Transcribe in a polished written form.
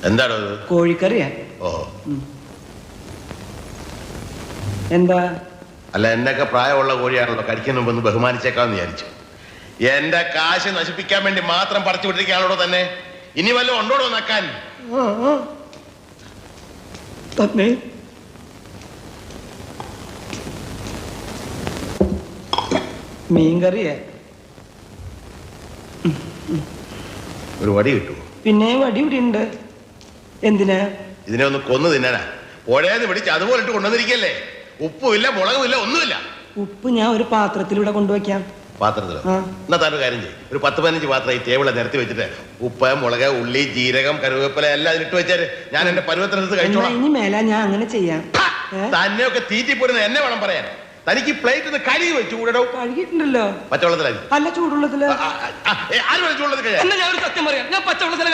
എന്താണോ കോഴിക്കറിയാ? ഓഹോ. എന്താ? അല്ല, എന്നൊക്കെ പ്രായമുള്ള കോഴിയാണല്ലോ, കഴിക്കുന്ന മുമ്പ് ഒന്ന് ബഹുമാനിച്ചേക്കാന്ന് വിചാരിച്ചു. എന്റെ കാശ് നശിപ്പിക്കാൻ വേണ്ടി മാത്രം പറിച്ചു വിട്ടിരിക്കുകയാണോ തന്നെ? ഇനി വല്ലതും ഉണ്ടോടോ നക്കാൻ? തന്നെ മീൻകറിയാ? ഒരു വടി കിട്ടുമോ? പിന്നെ വടി ഇവിടെ ഉണ്ട്. എന്തിനാ? ഇതിനെ ഒന്ന് കൊന്നു തിന്നാനാ. പുഴയെന്ന് പിടിച്ച് അതുപോലെ ഇട്ട് കൊണ്ടുവന്നിരിക്കല്ലേ. ഉപ്പുമില്ല, മുളകുമില്ല, ഒന്നുമില്ല. ഉപ്പ് ഞാൻ ഒരു പാത്രത്തിലൂടെ കൊണ്ടുവയ്ക്കാം. പാത്രത്തിലോ? എന്നാ താനൊരു കാര്യം ചെയ്യും, ഒരു 10-15 പാത്രം ഈ ടേബിളെ നിരത്തി വെച്ചിട്ട് ഉപ്പ്, മുളക്, ഉള്ളി, ജീരകം, കരുവേപ്പില എല്ലാം അതിലിട്ട് വെച്ചാല് ഞാൻ എന്റെ പരുവത്തിനടുത്ത് കഴിച്ചോളാം. ഇനി മേല ഞാൻ അങ്ങനെ ചെയ്യാം. തന്നെയൊക്കെ തീറ്റിപ്പോരുന്ന എന്നെ വേണം പറയാൻ. തനിക്ക് പ്ലേറ്റ് ഒന്ന് കഴുകി വെച്ചു കൂടോ. കഴുകിയിട്ടുണ്ടല്ലോ. പച്ചവെള്ളത്തിലായി? അല്ല, ചൂടുവെള്ളത്തില്. ആരും ചൂടുള്ളത് കഴിയാം. ഞാൻ ഒരു സത്യം പറയാം, ഞാൻ പച്ചവെള്ളത്തില്